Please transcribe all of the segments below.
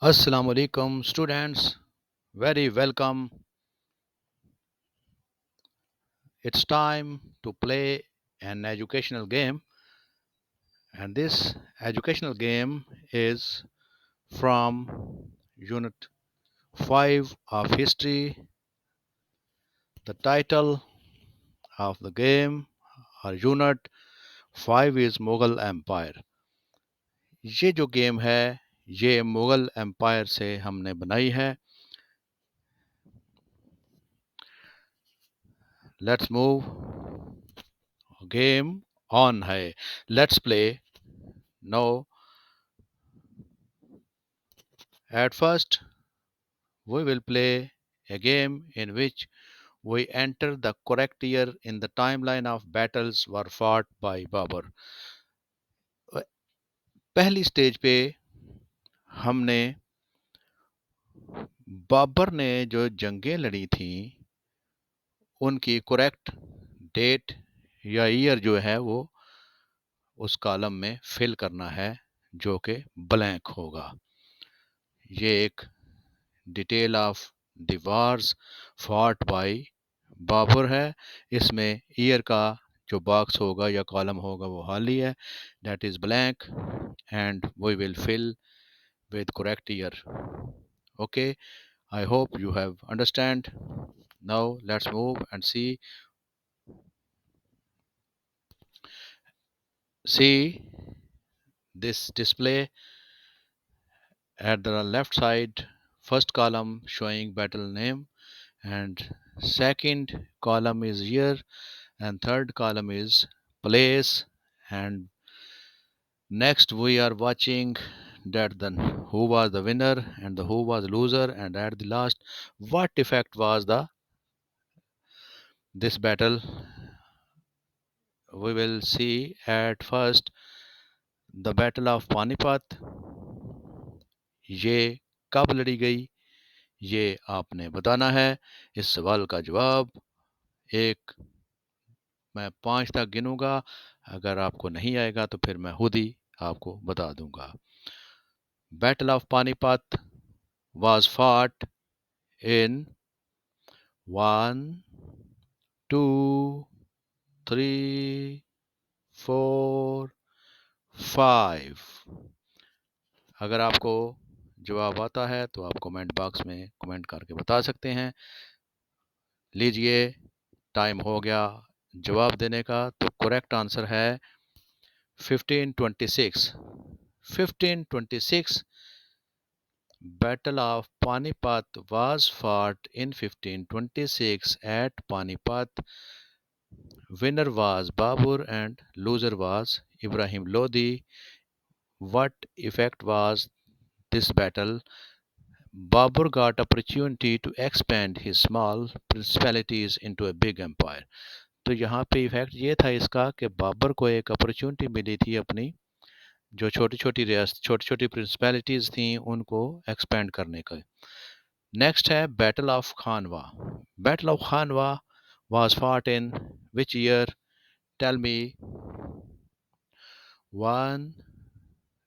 Assalamu alaikum, students. Very welcome. It's time to play an educational game, and this educational game is from Unit 5 of History. The title of the game or Unit 5 is Mughal Empire. ये जो game है ये Mughal empire से हमने बनाई है. Let's move. Game on है. Let's play. No. At first, we will play a game in which we enter the correct year in the timeline of battles were fought by Babur. पहली stage पे हमने बाबर ने जो जंगें लड़ी थी उनकी correct date या ईयर जो है वो उस कॉलम में फिल करना है जो कि ब्लैंक होगा. ये एक detail of the wars fought by Babur है. इसमें ईयर का जो बॉक्स होगा या कॉलम होगा वो खाली है. That is blank and we will fill with correct year. Okay, I hope you have understand. Now let's move and see this display at the left side. First column showing battle name, and second column is year, and third column is place, and next we are watching that then who was the winner and the who was loser, and at the last what effect was the this battle. We will see at first the battle of Panipat. ये कब लड़ी गई ये आपने बताना है. इस सवाल का जवाब एक मैं 5 तक गिनूंगा. अगर आपको नहीं आएगा तो फिर मैं खुद ही आपको बता दूंगा. Battle of Panipat was fought in 1 2 3 4 5. अगर आपको जवाब आता है तो आप कमेंट बॉक्स में कमेंट करके बता सकते हैं. लीजिए टाइम हो गया जवाब देने का. तो करेक्ट आंसर है 1526. 1526 Battle of Panipat was fought in 1526 at Panipat. Winner was Babur and loser was Ibrahim Lodi. What effect was this battle? Babur got opportunity to expand his small principalities into a big empire. तो यहाँ पे effect ये था इसका कि बाबर को एक opportunity मिली थी अपनी जो छोटी छोटी रियासत छोटी छोटी प्रिंसिपैलिटीज थी उनको एक्सपेंड करने का. नेक्स्ट है battle of Khanwa. Battle of Khanwa was fought in which year? Tell me. 1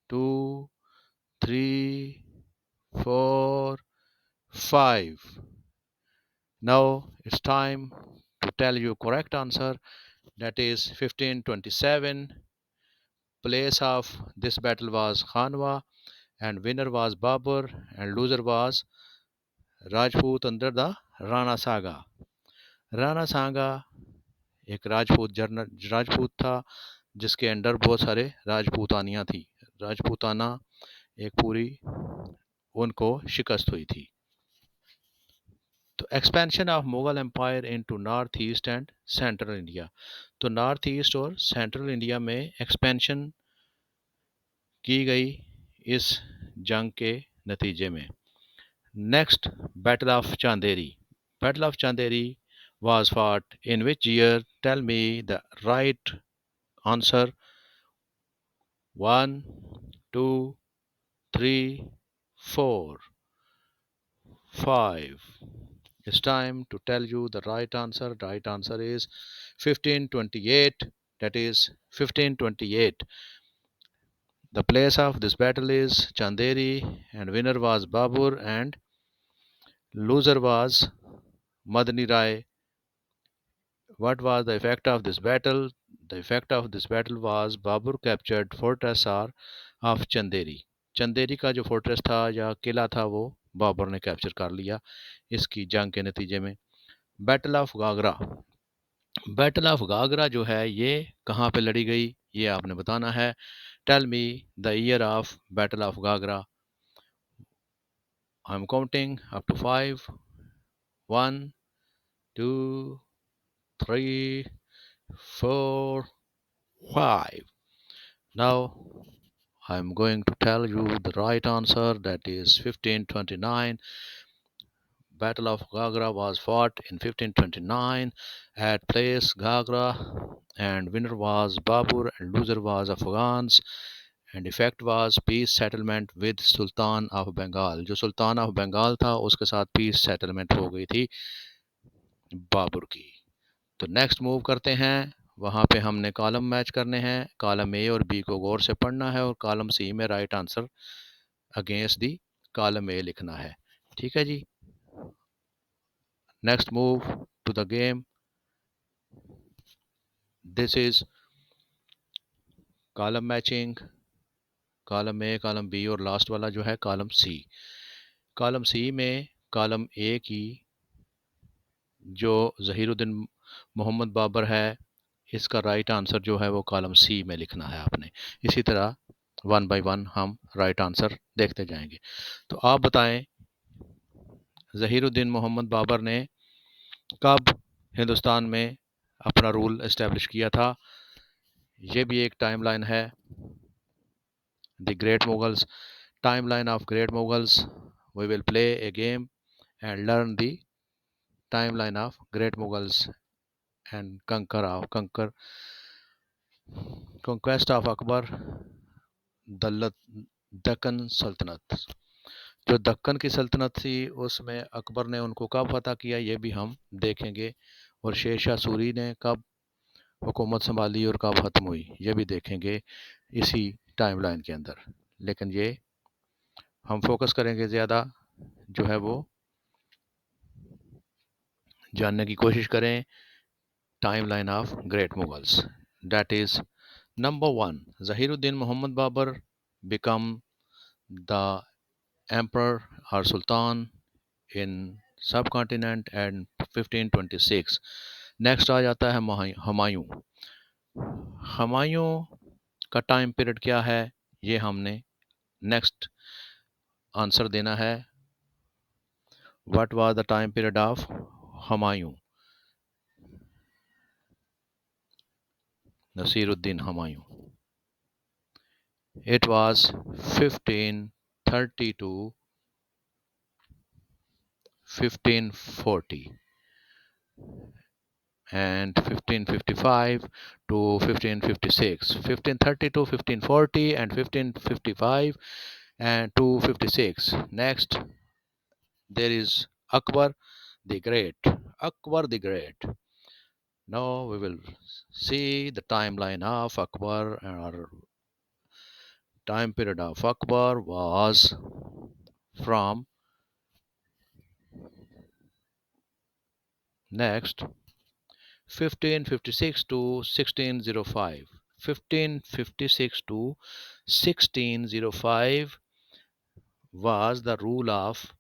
2 3 4 5. Now it's time to tell you correct answer. That is 1527. Place of this battle was Khanwa, and winner was Babur, and loser was Rajput under the Rana Saga. Rana Sanga एक राजपूत था जिसके under बहुत सारे राजपूतानियां थी. राजपूताना एक पूरी उनको शिकस्त हुई थी. तो expansion of Mughal empire into north east and central India. तो नॉर्थ ईस्ट और सेंट्रल इंडिया में एक्सपेंशन की गई इस जंग के नतीजे में. Next battle of Chanderi. Battle of Chanderi was fought in which year? Tell me the right answer. 1 2 3 4 5. It's time to tell you the right answer. Right answer is 1528. That is 1528. The place of this battle is Chanderi, and winner was Babur, and loser was Madani Rai. What was the effect of this battle? The effect of this battle was Babur captured fortress R of Chanderi. Chanderi का जो fortress था या किला था वो बाबर ने capture कर लिया इसकी जंग के नतीजे में। Battle of Ghaghara, battle of Ghaghara जो है ये कहाँ पे लड़ी गई ये आपने बताना है। Tell me the year of battle of Ghaghra. I am counting up to 5, 1, 2, 3, 4, 5. Now I am going to tell you the right answer, that is 1529. Battle of Gagra was fought in 1529 at place Gagra, and winner was Babur and loser was Afghans, and effect was peace settlement with Sultan of Bengal. जो सुल्तान of Bengal था उसके साथ piece settlement हो गई थी बाबर की। तो next move करते हैं, वहाँ पे हमने कॉलम मैच करने हैं। कॉलम ए और बी को गौर से पढ़ना है और कॉलम सी में right answer against the column A लिखना है। ठीक है जी। Next move to the game, this is column matching, column A, column B और लास्ट वाला जो है कॉलम सी। कॉलम सी में कॉलम ए की जो ज़हीरुद्दीन मोहम्मद बाबर है इसका राइट आंसर जो है वो कॉलम सी में लिखना है आपने। इसी तरह 1 बाय 1 हम राइट आंसर देखते जाएंगे। तो आप बताएं ज़हीरुद्दीन मोहम्मद बाबर ने कब हिंदुस्तान में अपना रूल इस्टेब्लिश किया था। ये भी एक टाइमलाइन है। The great Mughals, timeline of great Mughals. We will play a game and learn the timeline of great Mughals and conquest of Akbar, the Deccan सल्तनत। जो दक्कन की सल्तनत थी उसमें अकबर ने उनको कब फतह किया ये भी हम देखेंगे, और शेर शाह सूरी ने कब हुकूमत संभाली और कब ख़त्म हुई ये भी देखेंगे इसी टाइमलाइन के अंदर। लेकिन ये हम फोकस करेंगे ज़्यादा जो है वो जानने की कोशिश करें timeline of great Mughals. That is number 1, Zahiruddin Mohammad Babur became the emperor और सुल्तान इन सब कॉन्टिनेंट एंड 1526। नेक्स्ट आ जाता है हुमायूं। हुमायूं का टाइम पीरियड क्या है ये हमने नेक्स्ट आंसर देना है। What was the time period of Humayun, Nasiruddin Humayun. It was 1530 to 1540 and 1555 to 1556. 1530 to 1540 and 1555 and to 56. Next, there is Akbar the Great. Akbar the Great. Now we will see the timeline of Akbar. Our time period of Akbar was from next 1556 to 1605. 1556 to 1605 was the rule of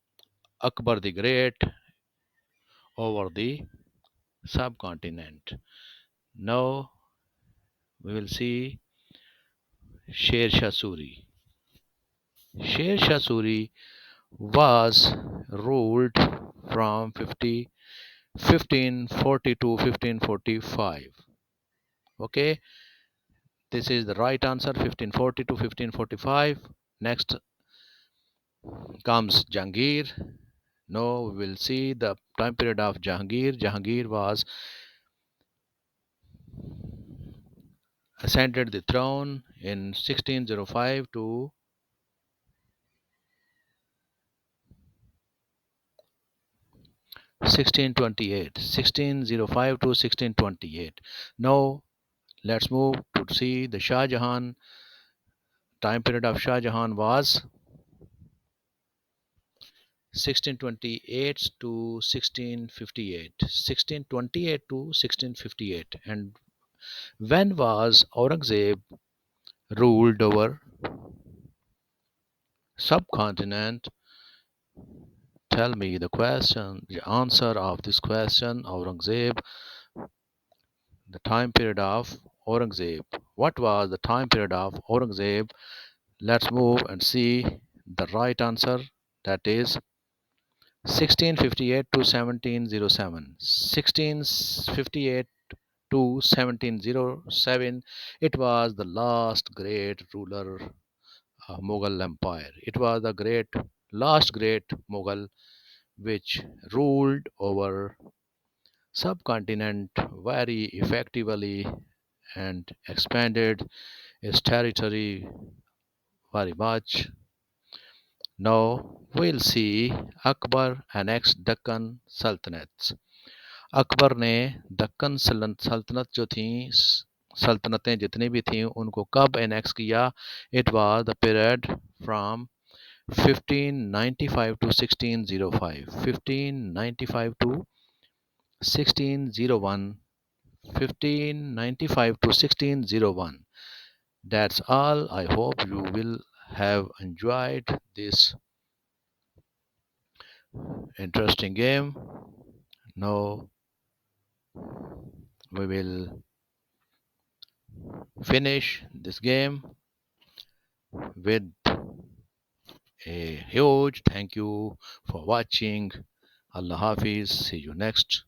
Akbar the Great over the subcontinent. Now we will see Sher Shah Suri. Sher Shah Suri was ruled from 1540 to 1545. Okay, this is the right answer, 1540 to 1545. Next comes Jahangir. Now we will see the time period of Jahangir. Jahangir was ascended the throne in 1605 to 1628. 1605 to 1628. Now let's move to see the Shah Jahan time period of Shah Jahan was 1628 to 1658. 1628 to 1658. And when was Aurangzeb ruled over subcontinent? Tell me the answer of this question. Aurangzeb, the time period of Aurangzeb. What was the time period of Aurangzeb? Let's move and see the right answer. That is 1658 to 1707. 1658 to 1707. It was the last great ruler of Mughal Empire. It was the last great Mughal which ruled over subcontinent very effectively and expanded its territory very much. Now we'll see Akbar annexed Deccan Sultanates. Akbar ने दक्कन सल्तनत जो थी सल्तनतें जितनी भी थीं उनको कब annex किया? It was the period from 1595 to 1605. 1595 to 1601. 1595 to 1601. That's all. I hope you will have enjoyed this interesting game. Now we will finish this game with a huge thank you for watching. Allah Hafiz. See you next.